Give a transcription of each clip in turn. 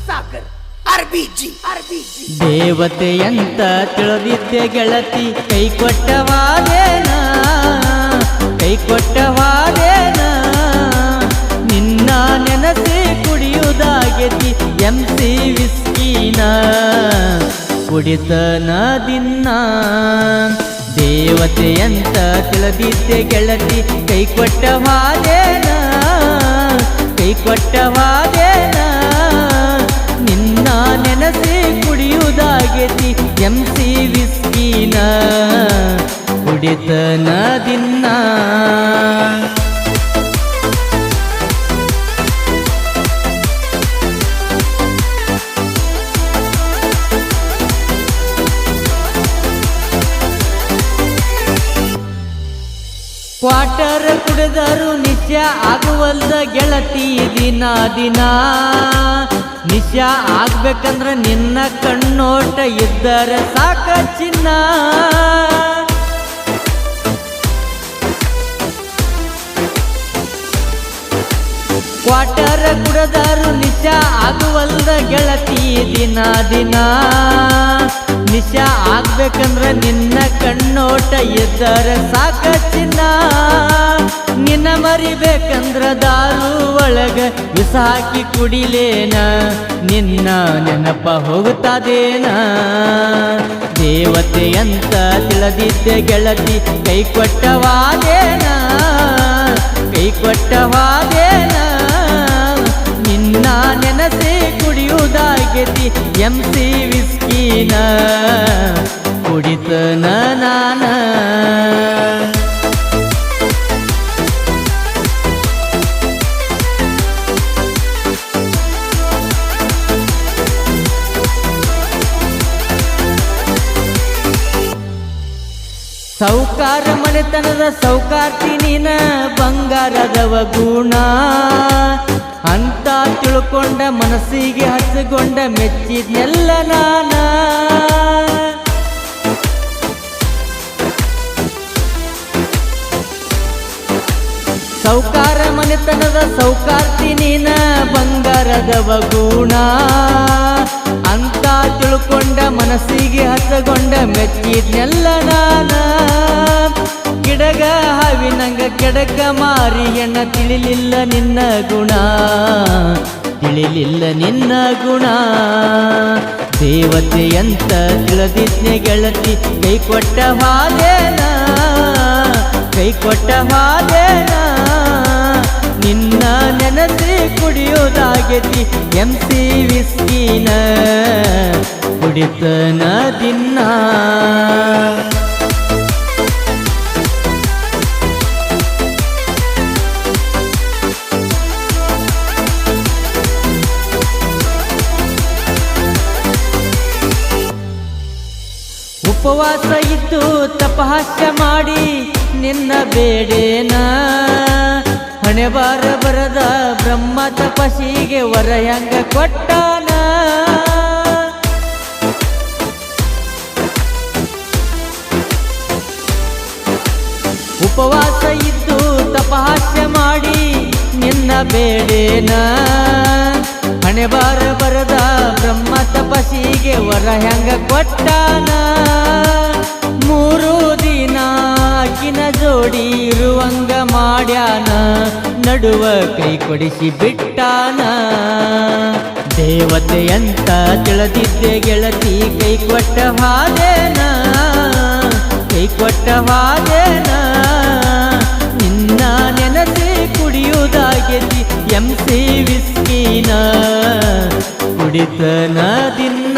Sagar RBG ದೇವತೆಯಂತ ತಿಳಿದಿದ್ದೆ ಗೆಳತಿ ಕೈ ಕೊಟ್ಟವಾದೇನ ನಿನ್ನ ನೆನಸಿ ಕುಡಿಯುವುದಾಗೆತಿ MC ವಿಸ್ಕಿನ ಕುಡಿತನ ದಿನ ದೇವತೆಯಂತ ತಿಳಿದಿದ್ದೆ ಗೆಳತಿ ಕೈ ಕೊಟ್ಟವಾದೇನ ನಿನ್ನ ನೆನಸಿ ಕುಡಿಯುವುದಾಗೆತಿ MC ವಿಸ್ಕಿನ ಕುಡಿತನ ದಿನ ಕ್ವಾಟರ್ ಕುಡಿದರು ನಿತ್ಯ ಆಗುವಲ್ದ ಗೆಳತಿ ದಿನ ನಿತ್ಯ ಆಗ್ಬೇಕಂದ್ರ ನಿನ್ನ ಕಣ್ಣೋಟ ಇದ್ದರೆ ಸಾಕ ಚಿನ್ನ ಕ್ವಾಟರ್ ಕುಡಿದರು ನಿತ್ಯ ಆಗುವಲ್ದ ಗೆಳತಿ ದಿನ ನಿತ್ಯ ಆಗ್ಬೇಕಂದ್ರ ನಿನ್ನ ಕಣ್ಣೋಟ ಇದ್ದರೆ ಸಾಕ ಚಿನ್ನ ನಿನ್ನ ಮರಿಬೇಕಂದ್ರ ದಾರು ಒಳಗ ವಿಷ ಹಾಕಿ ಕುಡಿಲೇನ ನಿನ್ನ ನೆನಪ ಹೋಗುತ್ತದೇನ ದೇವತೆಯಂತ ತಿಳಿದಿದ್ದೆ ಗೆಳತಿ ಕೈ ಕೊಟ್ಟವಾದೇನ ನಿನ್ನ ನೆನಸಿ ಕುಡಿಯುವುದಾಗೆತಿ MC ವಿಸ್ಕಿನ ಕುಡಿತನ ನಾನ ಸೌಕಾರ ಮನೆತನದ ಸೌಕಾರ್ತಿ ನೀನ ಬಂಗಾರದವ ಗುಣ ಅಂತ ತಿಳ್ಕೊಂಡ ಮನಸ್ಸಿಗೆ ಹಚ್ಚಿಕೊಂಡ ಮೆಚ್ಚಿದ್ನೆಲ್ಲ ನಾನ ಸೌಕಾರ ಮನೆತನದ ಸೌಕಾರ್ತಿ ನೀನ ಬಂಗಾರದವ ಗುಣ ಅಂತ ತಿಳ್ಕೊಂಡ ಮನಸ್ಸಿಗೆ ಹಚ್ಚಗೊಂಡ ಮೆಚ್ಚಿದ್ನೆಲ್ಲ ನಾನ ಗಿಡಗ ಹಾವಿನಂಗ ಕೆಡಕ ಮಾರಿ ಎಣ್ಣ ತಿಳಿಲಿಲ್ಲ ನಿನ್ನ ಗುಣ ದೇವತೆಯಂತ ತಿಳಿದಿದ್ನೆ ಗೆಳತಿ ಕೈ ಕೊಟ್ಟವಾದೇನ ನಿನ್ನ ನೆನಸಿ ಕುಡಿಯೋದಾಗೆತಿ MC ವಿಸ್ಕಿನ ಕುಡಿತನ ದಿನ ಉಪವಾಸ ಇದ್ದು ತಪಹಾಸ್ಯ ಮಾಡಿ ನಿನ್ನ ಬೇಡೇನ ಹಣೆ ಬರದ ಬ್ರಹ್ಮ ತಪಸ್ಸಿಗೆ ವರ ಹೆಂಗ ಕೊಟ್ಟಾನ ಉಪವಾಸ ಇದ್ದು ತಪಹಾಸ್ಯ ಮಾಡಿ ನಿನ್ನ ಬೇಡೇನ ಹಣೆ ಬರದ ಬ್ರಹ್ಮ ತಪಸ್ಸಿಗೆ ವರ ಹೆಂಗ ಕೊಟ್ಟಾನ 3 ದಿನ ಆಕಿನ ಜೋಡಿ ಇರುವಂಗ ಮಾಡ್ಯಾನ ನಡುವ ಕೈ ಕೊಡಿಸಿ ಬಿಟ್ಟಾನ ದೇವತೆಯಂತ ತಿಳಿದಿದ್ದೆ ಗೆಳತಿ ಕೈ ಕೊಟ್ಟವಾದೇನ ನಿನ್ನ ನೆನಸಿ ಕುಡಿಯುವುದಾಗೆತಿ MC ವಿಸ್ಕಿನ ಕುಡಿತನ ದಿನ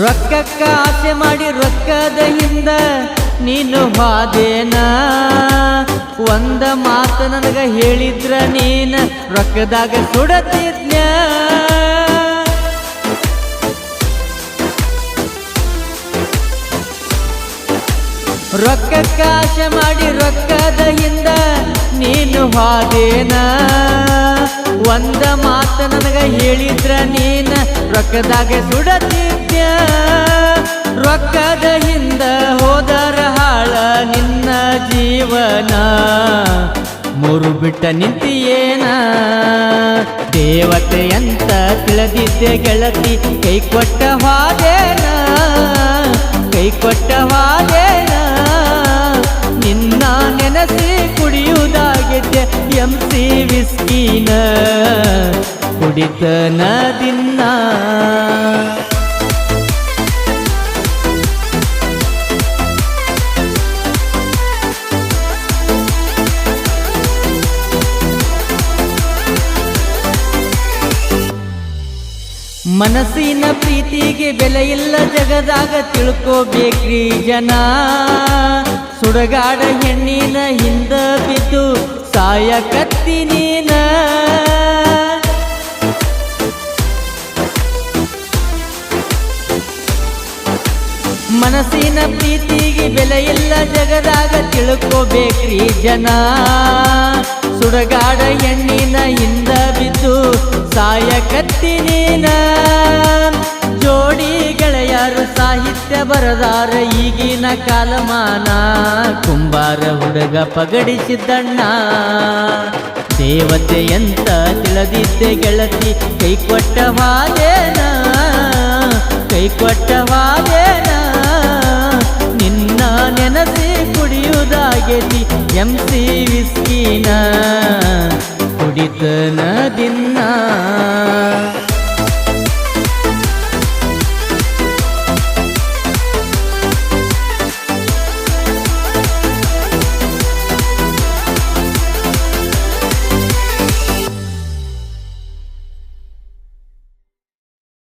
ರೊಕ್ಕಕ್ಕ ಆಸೆ ಮಾಡಿ ರೊಕ್ಕದ ಹಿಂದ ನೀನು ಹಾದೇನ ಒಂದ ಮಾತು ನನಗ ಹೇಳಿದ್ರ ನೀನ ರೊಕ್ಕದಾಗ ಸುಡತಿದ್ನ ರೊಕ್ಕಕ್ಕ ಆಸೆ ಮಾಡಿ ರೊಕ್ಕದ ಹಿಂದ ನೀನು ಹಾದೇನ ಒಂದ ಮಾತು ನನಗ ಹೇಳಿದ್ರ ನೀನ ರೊಕ್ಕದಾಗ ಸುಡತಿದ್ಯ ರೊಕ್ಕದ ಹಿಂದ ಹೋದರ ಹಾಳ ನಿನ್ನ ಜೀವನ ಮೂರು ಬಿಟ್ಟ ನಿಂತಿಯೇನ ದೇವತೆ ಅಂತ ತಿಳಿದಿದ್ದೆ ಗೆಳತಿ ಕೈ ಕೊಟ್ಟ ಹಾದೇನ ಕೈ ಕೊಟ್ಟ ಹಾದೇನ ನಿನ್ನ ನೆನಸಿ ಕುಡಿಯುವುದಾಗಿದ್ದೆ MC ವಿಸ್ಕಿನ ಕುಡಿತನ ದಿನ ಮನಸ್ಸಿನ ಪ್ರೀತಿಗೆ ಬೆಲೆ ಇಲ್ಲ ಜಗದಾಗ ತಿಳ್ಕೋಬೇಕ್ರಿ ಜನ ಸುಡಗಾಡ ಹೆಣ್ಣಿನ ಹಿಂದ ಬಿದ್ದು ಸಾಯಕತ್ತಿ ನೀನ ಮನಸ್ಸಿನ ಪ್ರೀತಿಗೆ ಬೆಲೆ ಇಲ್ಲ ಜಗದಾಗ ತಿಳ್ಕೋಬೇಕ್ರಿ ಜನ ಸುಡಗಾಡ ಹೆಣ್ಣಿನ ಹಿಂದ ಬಿದ್ದು ಸಾಯಕತ್ತಿ ನೀನ ಜೋಡಿ ಗೆಳೆಯರು ಸಾಹಿತ್ಯ ಬರದಾರ ಈಗಿನ ಕಾಲಮಾನ ಕುಂಬಾರ ಹುಡುಗ ಪಗಡಿಸಿದ್ದಣ್ಣ ದೇವತೆ ಅಂತ ತಿಳಿದಿದ್ದೆ ಗೆಳತಿ ಕೈ ಕೊಟ್ಟ ಹಾದೇನ ಕೈ ಕೊಟ್ಟ ಹಾದೇನ ನಿನ್ನ ನೆನಸಿ ಕುಡಿಯುವುದಾಗೇತಿ MC ವಿಸ್ಕಿನ ಕುಡಿತನ